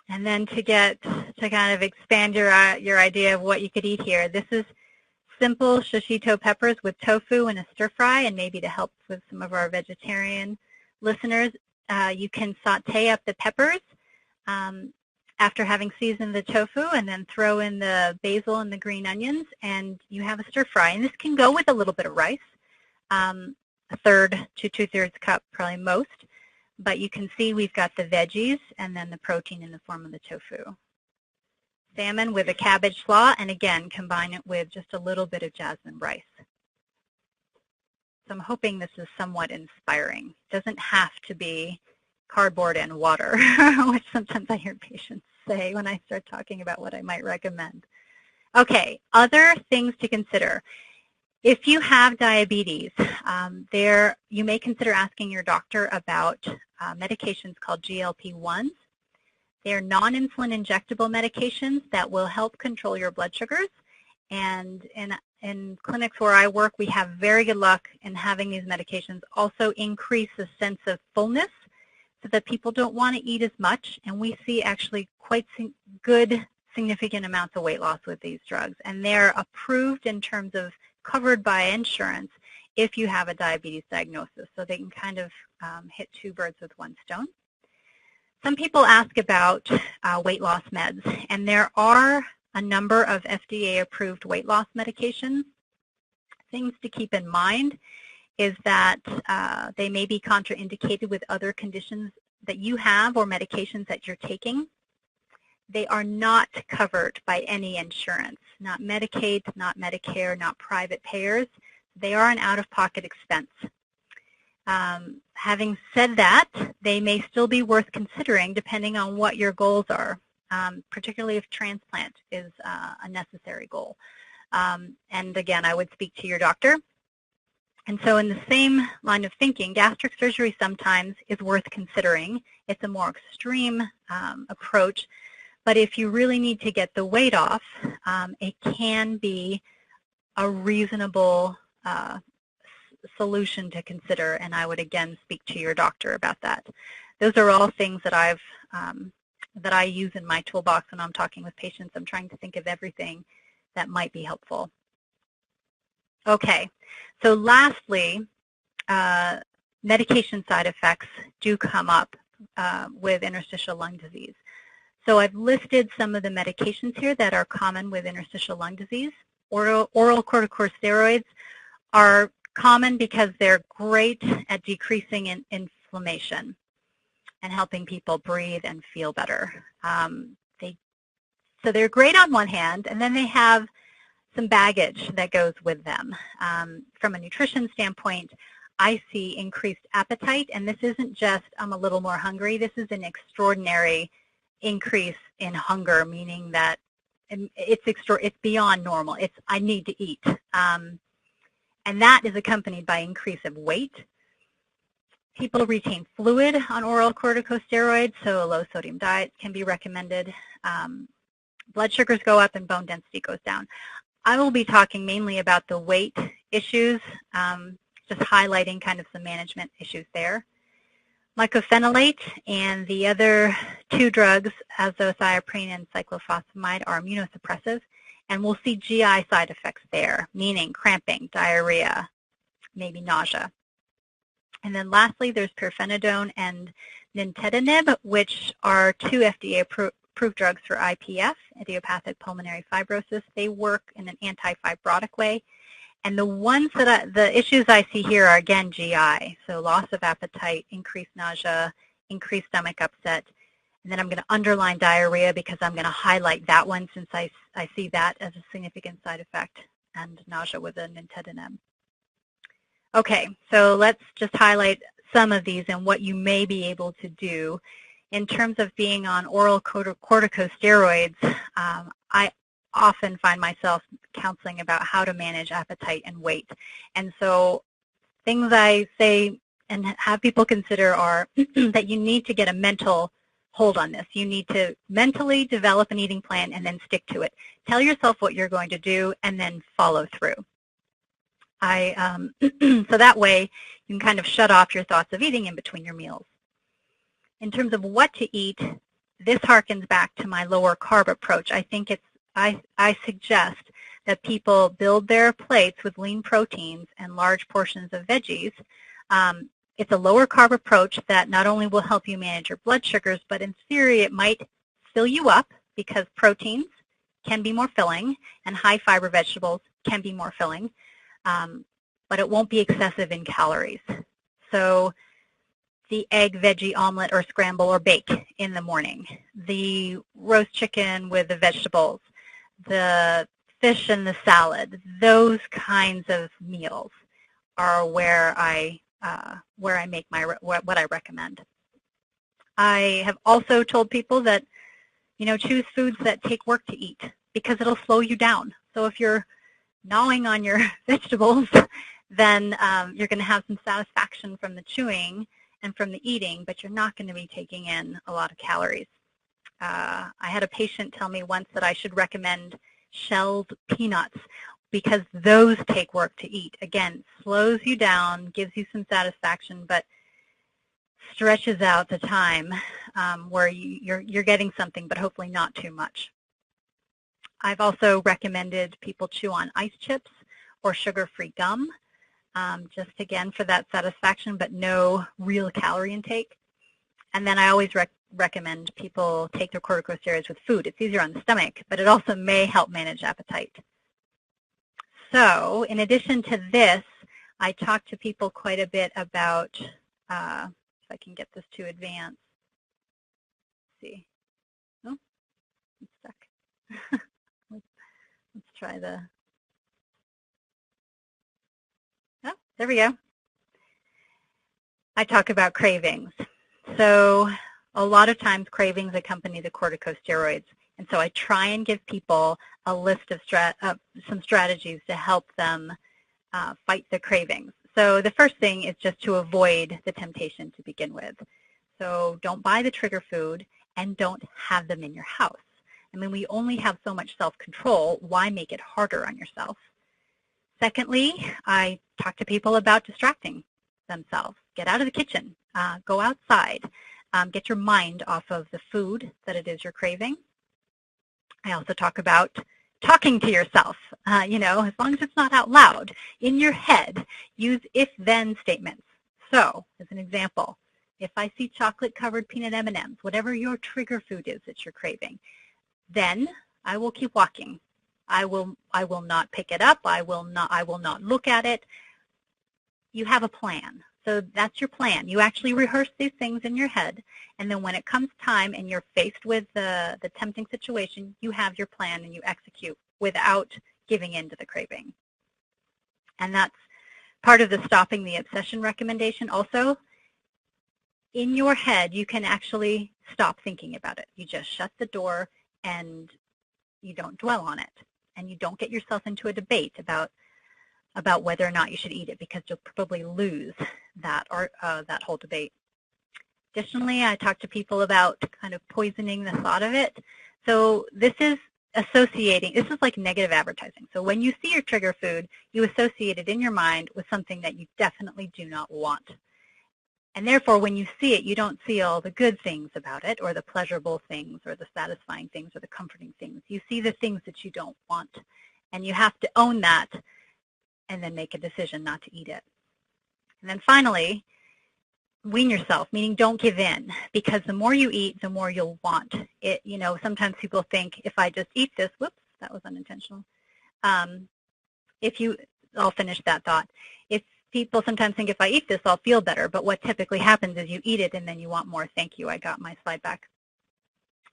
And then to kind of expand your idea of what you could eat here, this is simple shishito peppers with tofu and a stir fry, and maybe to help with some of our vegetarian listeners, you can saute up the peppers after having seasoned the tofu, and then throw in the basil and the green onions, and you have a stir fry. And this can go with a little bit of rice, 1/3 to 2/3 cup, probably most. But you can see we've got the veggies and then the protein in the form of the tofu. Salmon with a cabbage slaw, and again, combine it with just a little bit of jasmine rice. So I'm hoping this is somewhat inspiring. It doesn't have to be cardboard and water, which sometimes I hear patients say when I start talking about what I might recommend. Okay, other things to consider. If you have diabetes, you may consider asking your doctor about medications called GLP-1s. They are non-insulin injectable medications that will help control your blood sugars. And in clinics where I work, we have very good luck in having these medications also increase the sense of fullness so that people don't want to eat as much. And we see actually quite good, significant amounts of weight loss with these drugs. And they're approved in terms of covered by insurance if you have a diabetes diagnosis. So they can kind of hit 2 birds with 1 stone. Some people ask about weight loss meds, and there are a number of FDA-approved weight loss medications. Things to keep in mind is that they may be contraindicated with other conditions that you have or medications that you're taking. They are not covered by any insurance, not Medicaid, not Medicare, not private payers. They are an out-of-pocket expense. Having said that, they may still be worth considering depending on what your goals are, particularly if transplant is a necessary goal. And again, I would speak to your doctor. And so in the same line of thinking, gastric surgery sometimes is worth considering. It's a more extreme approach. But if you really need to get the weight off, it can be a reasonable solution to consider, and I would again speak to your doctor about that. Those are all things that that I use in my toolbox when I'm talking with patients. I'm trying to think of everything that might be helpful. Okay, so lastly, medication side effects do come up with interstitial lung disease. So I've listed some of the medications here that are common with interstitial lung disease. Oral corticosteroids are common because they're great at decreasing inflammation and helping people breathe and feel better. So they're great on one hand, and then they have some baggage that goes with them. From a nutrition standpoint, I see increased appetite, and this isn't just I'm a little more hungry. This is an extraordinary increase in hunger, meaning that it's beyond normal. It's I need to eat, and that is accompanied by increase of weight. People retain fluid on oral corticosteroids, so low sodium diets can be recommended. Blood sugars go up and bone density goes down. I will be talking mainly about the weight issues, just highlighting kind of some management issues there. Mycophenolate and the other two drugs, azathioprine and cyclophosphamide, are immunosuppressive, and we'll see GI side effects there, meaning cramping, diarrhea, maybe nausea. And then lastly, there's pirfenidone and nintedanib, which are two FDA-approved drugs for IPF, idiopathic pulmonary fibrosis. They work in an anti-fibrotic way. And the ones that the issues I see here are, again, GI, so loss of appetite, increased nausea, increased stomach upset. And then I'm going to underline diarrhea because I'm going to highlight that one since I see that as a significant side effect, and nausea with a nintedanib. Okay, so let's just highlight some of these and what you may be able to do. In terms of being on oral corticosteroids, I often find myself counseling about how to manage appetite and weight. And so things I say and have people consider are that you need to get a mental hold on this. You need to mentally develop an eating plan and then stick to it. Tell yourself what you're going to do and then follow through. So that way you can kind of shut off your thoughts of eating in between your meals. In terms of what to eat, this harkens back to my lower carb approach. I think I suggest that people build their plates with lean proteins and large portions of veggies. It's a lower carb approach that not only will help you manage your blood sugars, but in theory it might fill you up because proteins can be more filling and high fiber vegetables can be more filling, but it won't be excessive in calories. So the egg veggie omelet or scramble or bake in the morning, the roast chicken with the vegetables, the fish and the salad, those kinds of meals are where I make what I recommend. I have also told people that, choose foods that take work to eat because it'll slow you down. So if you're gnawing on your vegetables, then you're going to have some satisfaction from the chewing and from the eating, but you're not going to be taking in a lot of calories. I had a patient tell me once that I should recommend shelled peanuts because those take work to eat. Again, slows you down, gives you some satisfaction, but stretches out the time where you're getting something, but hopefully not too much. I've also recommended people chew on ice chips or sugar-free gum, just again for that satisfaction, but no real calorie intake. And then I always recommend people take their corticosteroids with food. It's easier on the stomach, but it also may help manage appetite. So in addition to this, I talk to people quite a bit about, if I can get this to advance. Let's see. Oh, it's stuck. Let's try the, oh, there we go. I talk about cravings. So a lot of times cravings accompany the corticosteroids. And so I try and give people a list of some strategies to help them fight the cravings. So the first thing is just to avoid the temptation to begin with. So don't buy the trigger food and don't have them in your house. I mean, we only have so much self-control. Why make it harder on yourself? Secondly, I talk to people about distracting themselves. Get out of the kitchen. Go outside. Get your mind off of the food that it is you're craving. I also talk about talking to yourself, as long as it's not out loud. In your head, use if-then statements. So, as an example, if I see chocolate-covered peanut M&Ms, whatever your trigger food is that you're craving, then I will keep walking. I will not pick it up. I will not look at it. You have a plan. So that's your plan. You actually rehearse these things in your head, and then when it comes time and you're faced with the tempting situation, you have your plan and you execute without giving in to the craving. And that's part of the stopping the obsession recommendation also. In your head, you can actually stop thinking about it. You just shut the door and you don't dwell on it. And you don't get yourself into a debate about whether or not you should eat it, because you'll probably lose that whole debate. Additionally, I talk to people about kind of poisoning the thought of it. So this is like negative advertising. So when you see your trigger food, you associate it in your mind with something that you definitely do not want. And therefore, when you see it, you don't see all the good things about it, or the pleasurable things, or the satisfying things, or the comforting things. You see the things that you don't want. And you have to own that and then make a decision not to eat it. And then finally, wean yourself, meaning don't give in, because the more you eat, the more you'll want it. You know, sometimes people think, if I just eat this, whoops, that was unintentional. I'll finish that thought. People sometimes think, if I eat this, I'll feel better. But what typically happens is you eat it and then you want more. Thank you, I got my slide back.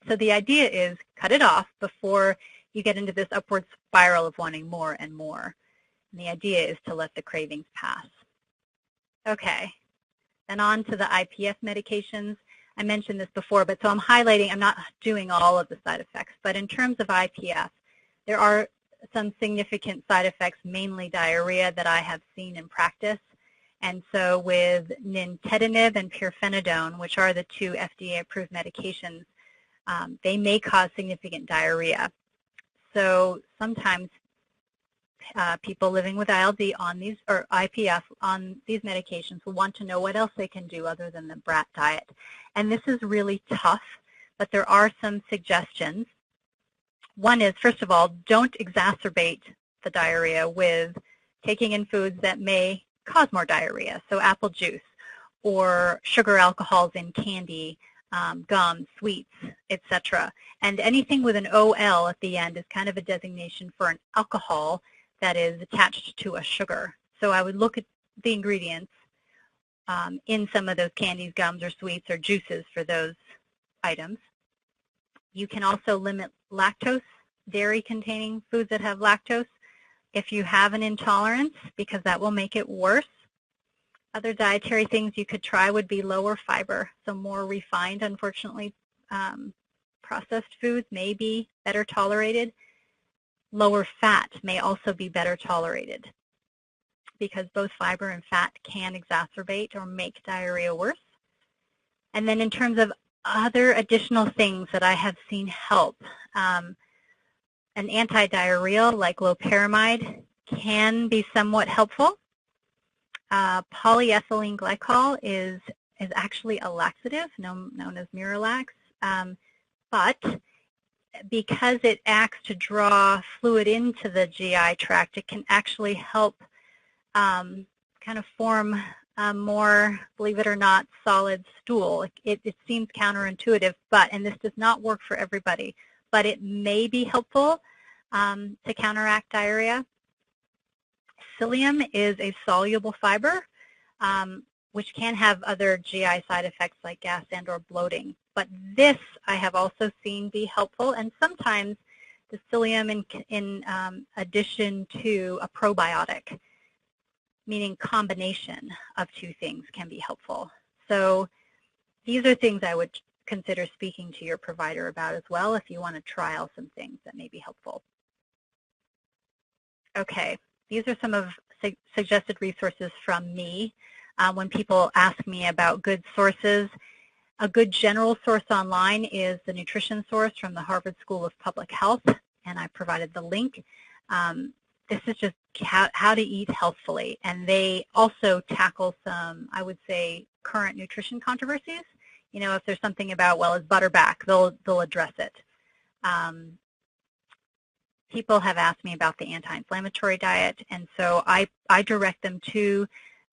So the idea is cut it off before you get into this upward spiral of wanting more and more. And the idea is to let the cravings pass. Okay, then on to the IPF medications. I mentioned this before, but so I'm highlighting, I'm not doing all of the side effects, but in terms of IPF, there are some significant side effects, mainly diarrhea, that I have seen in practice. And so with nintedanib and pirfenidone, which are the two FDA-approved medications, they may cause significant diarrhea. So sometimes people living with ILD on these, or IPF on these medications, will want to know what else they can do other than the BRAT diet. And this is really tough, but there are some suggestions. One is, first of all, don't exacerbate the diarrhea with taking in foods that may cause more diarrhea, so apple juice or sugar alcohols in candy, gum, sweets, etc. And anything with an OL at the end is kind of a designation for an alcohol that is attached to a sugar. So I would look at the ingredients in some of those candies, gums, or sweets, or juices for those items. You can also limit lactose, dairy-containing foods that have lactose, if you have an intolerance, because that will make it worse. Other dietary things you could try would be lower fiber, so more refined, unfortunately, processed foods may be better tolerated. Lower fat may also be better tolerated, because both fiber and fat can exacerbate or make diarrhea worse. And then in terms of other additional things that I have seen help, an anti-diarrheal like loperamide can be somewhat helpful. Polyethylene glycol is actually a laxative known as Miralax, but because it acts to draw fluid into the GI tract, it can actually help kind of form a more, believe it or not, solid stool. It seems counterintuitive, and this does not work for everybody, but it may be helpful to counteract diarrhea. Psyllium is a soluble fiber, which can have other GI side effects like gas and or bloating. But this I have also seen be helpful, and sometimes the psyllium in addition to a probiotic, meaning combination of two things, can be helpful. So these are things I would consider speaking to your provider about as well if you want to trial some things that may be helpful. Okay, these are some of suggested resources from me. When people ask me about good sources, a good general source online is the nutrition source from the Harvard School of Public Health, and I provided the link. This is just how to eat healthfully, and they also tackle some, I would say, current nutrition controversies. You know, if there's something about, well, is butter back, they'll address it. People have asked me about the anti-inflammatory diet, and so I direct them to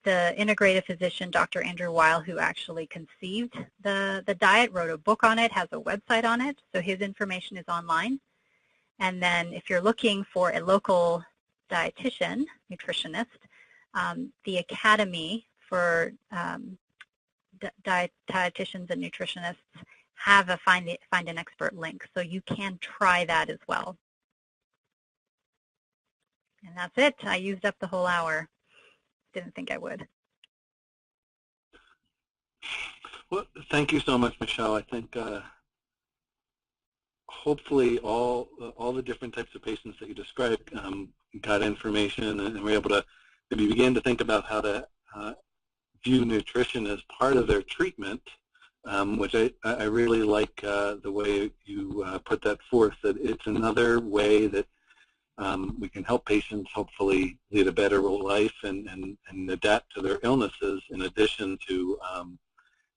the integrative physician, Dr. Andrew Weil, who actually conceived the diet, wrote a book on it, has a website on it, so his information is online. And then if you're looking for a local dietitian, nutritionist, the Academy for dietitians and nutritionists have a find an expert link, so you can try that as well. And that's it. I used up the whole hour. Didn't think I would. Well, thank you so much, Michelle. I think hopefully all the different types of patients that you described got information and were able to maybe begin to think about how to view nutrition as part of their treatment, which I really like the way you put that forth, that it's another way that we can help patients hopefully lead a better life and adapt to their illnesses in addition to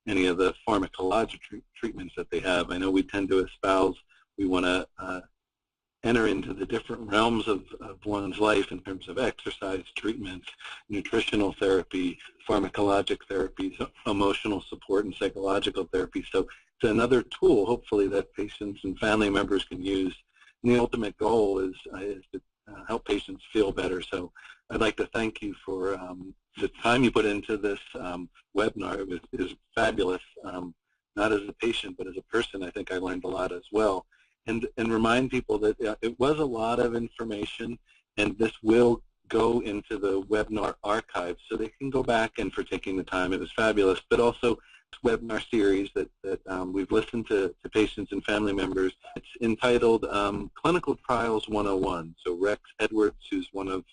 any of the pharmacologic treatments that they have. I know we tend to espouse we want to enter into the different realms of one's life in terms of exercise treatments, nutritional therapy, pharmacologic therapies, emotional support, and psychological therapy. So it's another tool, hopefully, that patients and family members can use. And the ultimate goal is to help patients feel better. So I'd like to thank you for the time you put into this webinar. It was fabulous, not as a patient, but as a person. I think I learned a lot as well. And remind people that it was a lot of information, and this will go into the webinar archive, so they can go back and for taking the time. It was fabulous, but also this webinar series that we've listened to patients and family members. It's entitled Clinical Trials 101. So Rex Edwards, who's one of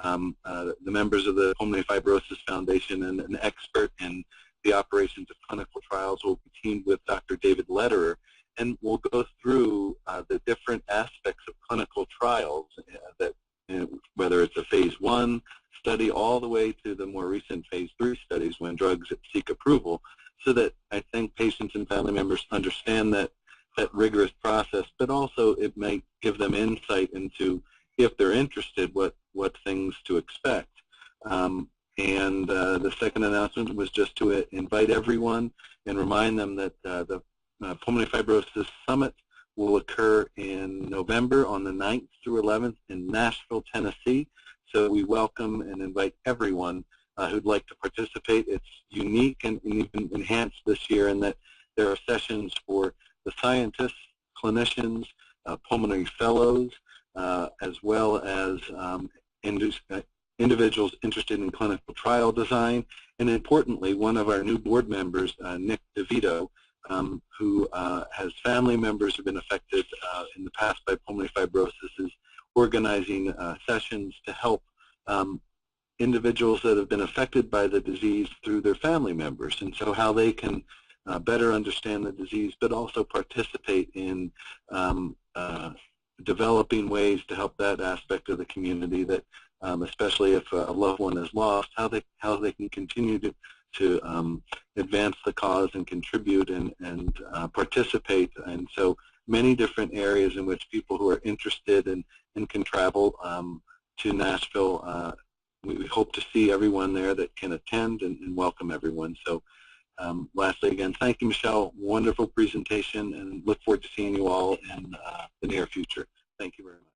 the members of the Pulmonary Fibrosis Foundation and an expert in the operations of clinical trials, will be teamed with Dr. David Lederer, and we'll go through the different aspects of clinical trials, that whether it's a phase 1 study all the way to the more recent phase 3 studies when drugs seek approval, so that I think patients and family members understand that rigorous process, but also it may give them insight into, if they're interested, what things to expect. And the second announcement was just to invite everyone and remind them that the Pulmonary Fibrosis Summit will occur in November on the 9th through 11th in Nashville, Tennessee. So we welcome and invite everyone who'd like to participate. It's unique and even enhanced this year in that there are sessions for the scientists, clinicians, pulmonary fellows, as well as individuals interested in clinical trial design. And importantly, one of our new board members, Nick DeVito, who has family members who have been affected in the past by pulmonary fibrosis, is organizing sessions to help individuals that have been affected by the disease through their family members, and so how they can better understand the disease, but also participate in developing ways to help that aspect of the community, that especially if a loved one is lost, how they can continue to advance the cause and contribute and participate. And so many different areas in which people who are interested and can travel to Nashville. We hope to see everyone there that can attend and welcome everyone. So lastly, again, thank you, Michelle. Wonderful presentation, and look forward to seeing you all in the near future. Thank you very much.